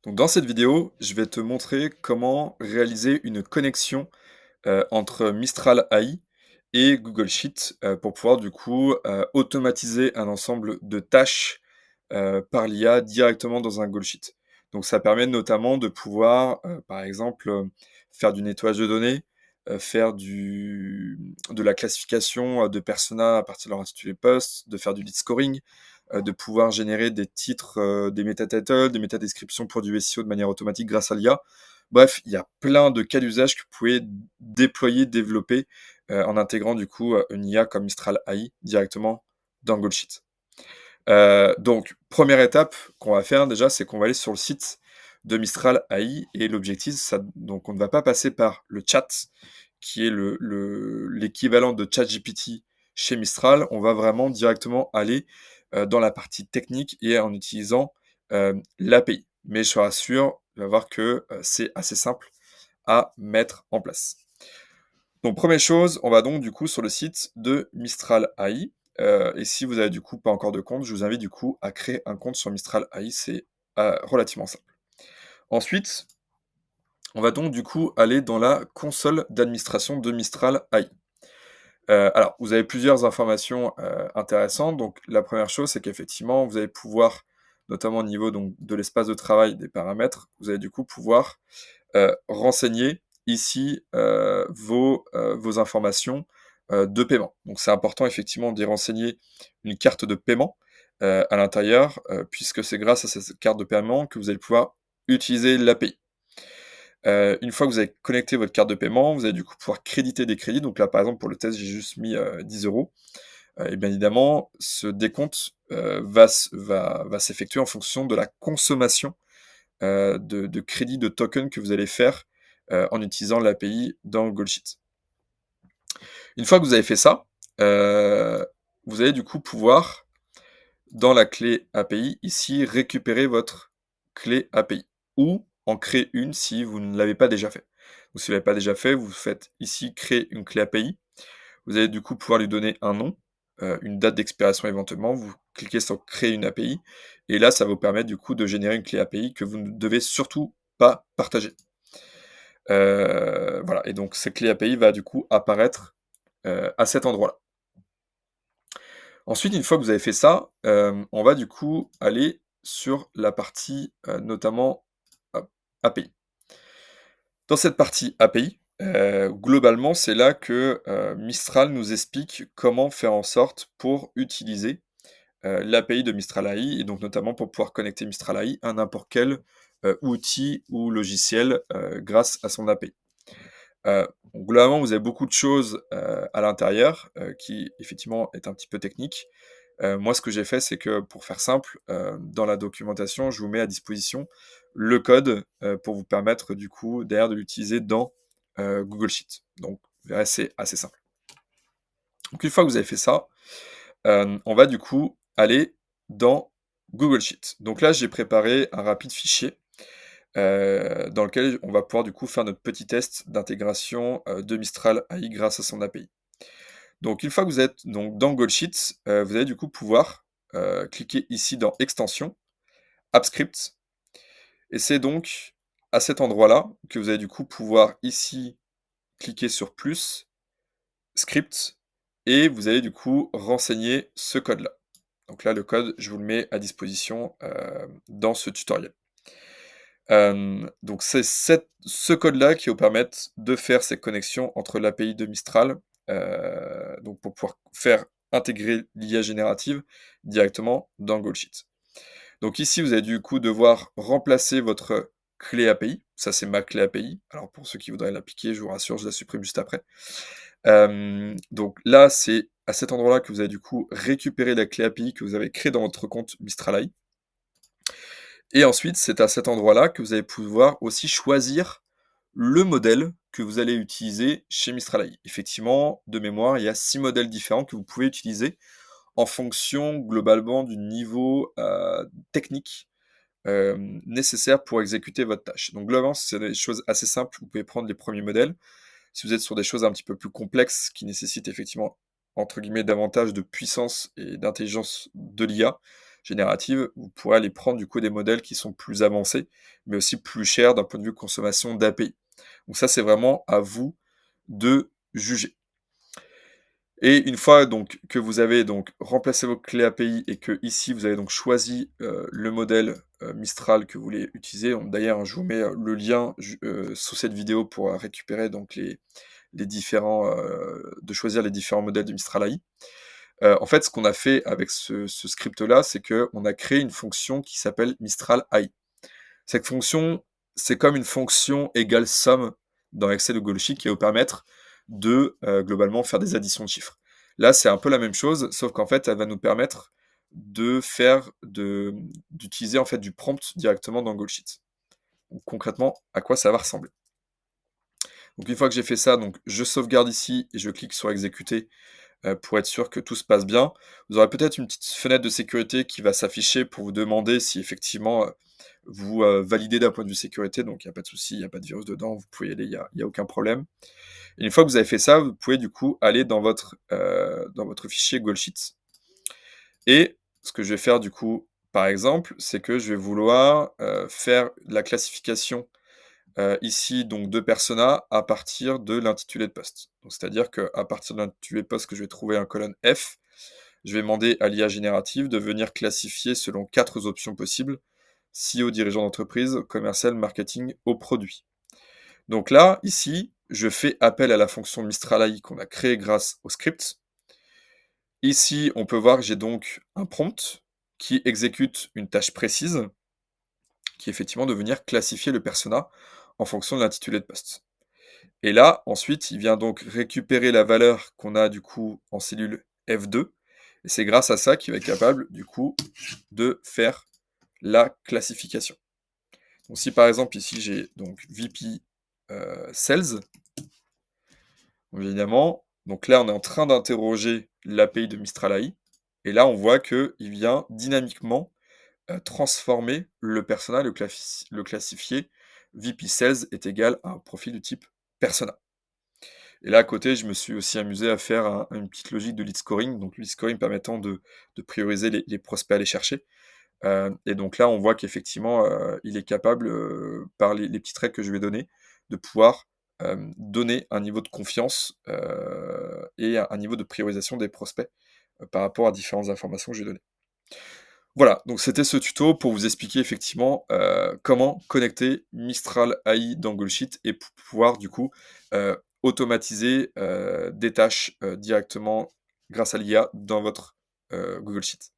Donc dans cette vidéo, je vais te montrer comment réaliser une connexion, entre Mistral AI et Google Sheets, pour pouvoir du coup, automatiser un ensemble de tâches, par l'IA directement dans un Google Sheet. Donc ça permet notamment de pouvoir, par exemple, faire du nettoyage de données, faire de la classification, de personas à partir de leur intitulé post, de faire du lead scoring, de pouvoir générer des titres, des meta titles, des méta descriptions pour du SEO de manière automatique grâce à l'IA. Bref, il y a plein de cas d'usage que vous pouvez déployer, développer, en intégrant du coup, une IA comme Mistral AI directement dans Google Sheets. Donc 1re étape qu'on va faire déjà, c'est qu'on va aller sur le site de Mistral AI et l'objectif, donc on ne va pas passer par le chat qui est l'équivalent de ChatGPT chez Mistral. On va vraiment directement aller, dans la partie technique et en utilisant, l'API. Mais je te rassure, tu vas voir que, c'est assez simple à mettre en place. Donc 1re chose, on va donc du coup sur le site de Mistral AI, et si vous avez du coup pas encore de compte, je vous invite du coup à créer un compte sur Mistral AI, c'est, relativement simple. Ensuite, on va donc du coup aller dans la console d'administration de Mistral AI. Alors vous avez plusieurs informations, intéressantes. Donc la 1re chose, c'est qu'effectivement, vous allez pouvoir, notamment au niveau donc de l'espace de travail, des paramètres, vous allez du coup pouvoir, renseigner ici, vos informations, de paiement. Donc c'est important effectivement d'y renseigner une carte de paiement, à l'intérieur, puisque c'est grâce à cette carte de paiement que vous allez pouvoir utiliser l'API. Une fois que vous avez connecté votre carte de paiement, vous allez du coup pouvoir créditer des crédits. Donc là, par exemple, pour le test, j'ai juste mis, 10 €. Et bien évidemment, ce décompte, va s'effectuer en fonction de la consommation, de crédits, de tokens que vous allez faire, en utilisant l'API dans Google Sheets. Une fois que vous avez fait ça, vous allez du coup pouvoir, dans la clé API, ici, récupérer votre clé API ou en créer une si vous ne l'avez pas déjà fait. Donc si vous ne l'avez pas déjà fait, vous faites ici «Créer une clé API». Vous allez du coup pouvoir lui donner un nom, une date d'expiration éventuellement, vous cliquez sur «Créer une API» et là, ça va vous permettre du coup de générer une clé API que vous ne devez surtout pas partager. Voilà, et donc cette clé API va du coup apparaître, à cet endroit-là. Ensuite, une fois que vous avez fait ça, on va du coup aller sur la partie, notamment, hop, API. Dans cette partie API, globalement, c'est là que, Mistral nous explique comment faire en sorte pour utiliser, l'API de Mistral AI et donc notamment pour pouvoir connecter Mistral AI à n'importe quel, outil ou logiciel, grâce à son API. Globalement, vous avez beaucoup de choses, à l'intérieur, qui effectivement est un petit peu technique. Moi, ce que j'ai fait, c'est que pour faire simple, dans la documentation, je vous mets à disposition le code, pour vous permettre du coup derrière de l'utiliser dans, Google Sheets. Donc vous verrez, c'est assez simple. Donc une fois que vous avez fait ça, on va du coup aller dans Google Sheets. Donc là, j'ai préparé un rapide fichier, dans lequel on va pouvoir du coup faire notre petit test d'intégration, de Mistral AI grâce à son API. Donc une fois que vous êtes donc dans Google Sheets, vous allez du coup pouvoir, cliquer ici dans Extensions, AppScript, et c'est donc à cet endroit-là que vous allez du coup pouvoir ici cliquer sur plus, script, et vous allez du coup renseigner ce code-là. Donc là, le code, je vous le mets à disposition, dans ce tutoriel. Donc c'est ce code-là qui va vous permettre de faire ces connexions entre l'API de Mistral, donc pour pouvoir faire intégrer l'IA générative directement dans Google Sheets. Donc ici, vous allez du coup devoir remplacer votre clé API. Ça, c'est ma clé API. Alors pour ceux qui voudraient l'appliquer, je vous rassure, je la supprime juste après. Donc là, c'est à cet endroit-là que vous allez du coup récupérer la clé API que vous avez créée dans votre compte Mistral AI. Et ensuite, c'est à cet endroit-là que vous allez pouvoir aussi choisir le modèle que vous allez utiliser chez Mistral AI. Effectivement, de mémoire, il y a 6 modèles différents que vous pouvez utiliser en fonction globalement du niveau, technique, nécessaire pour exécuter votre tâche. Donc globalement, si c'est des choses assez simples, vous pouvez prendre les premiers modèles. Si vous êtes sur des choses un petit peu plus complexes qui nécessitent effectivement, entre guillemets, «davantage de puissance et d'intelligence de l'IA», générative, vous pourrez aller prendre du coup des modèles qui sont plus avancés, mais aussi plus chers d'un point de vue consommation d'API. Donc ça, c'est vraiment à vous de juger. Et une fois donc que vous avez donc remplacé vos clés API et que ici vous avez donc choisi, le modèle, Mistral que vous voulez utiliser, donc d'ailleurs, hein, je vous mets, le lien sous cette vidéo pour, récupérer donc les différents, de choisir les différents modèles de Mistral AI. En fait, ce qu'on a fait avec ce script-là, c'est qu'on a créé une fonction qui s'appelle Mistral AI. Cette fonction, c'est comme une fonction égale somme dans Excel ou Google Sheet qui va vous permettre de, globalement faire des additions de chiffres. Là, c'est un peu la même chose, sauf qu'en fait, elle va nous permettre d'utiliser en fait du prompt directement dans Google Sheet. Donc concrètement, à quoi ça va ressembler? Donc une fois que j'ai fait ça, donc je sauvegarde ici et je clique sur exécuter, pour être sûr que tout se passe bien. Vous aurez peut-être une petite fenêtre de sécurité qui va s'afficher pour vous demander si effectivement, vous, validez d'un point de vue sécurité, donc il n'y a pas de souci, il n'y a pas de virus dedans, vous pouvez y aller, il y a aucun problème. Et une fois que vous avez fait ça, vous pouvez du coup aller dans votre fichier Google Sheets. Et ce que je vais faire du coup, par exemple, c'est que je vais vouloir, faire la classification, ici donc de persona à partir de l'intitulé de poste. Donc c'est-à-dire qu'à partir de l'intitulé de poste que je vais trouver en colonne F, je vais demander à l'IA générative de venir classifier selon 4 options possibles: CEO, dirigeant d'entreprise, commercial, marketing, au produit. Donc là, ici, je fais appel à la fonction Mistral AI qu'on a créée grâce au script. Ici, on peut voir que j'ai donc un prompt qui exécute une tâche précise, qui est effectivement de venir classifier le persona en fonction de l'intitulé de poste. Et là, ensuite, il vient donc récupérer la valeur qu'on a du coup en cellule F2, et c'est grâce à ça qu'il va être capable du coup de faire la classification. Donc si par exemple ici j'ai donc VP Sales, évidemment, donc là on est en train d'interroger l'API de Mistral AI, et là on voit qu'il vient dynamiquement transformer le persona, le classifier VP Sales est égal à un profil du type persona. Et là, à côté, je me suis aussi amusé à faire une petite logique de lead scoring, donc lead scoring permettant de prioriser les prospects à aller chercher. Et donc là, on voit qu'effectivement, il est capable, par les petites règles que je lui ai données, de pouvoir donner un niveau de confiance et un niveau de priorisation des prospects par rapport à différentes informations que j'ai données. Voilà, donc c'était ce tuto pour vous expliquer effectivement, comment connecter Mistral AI dans Google Sheet et pour pouvoir du coup, automatiser, des tâches, directement grâce à l'IA dans votre, Google Sheet.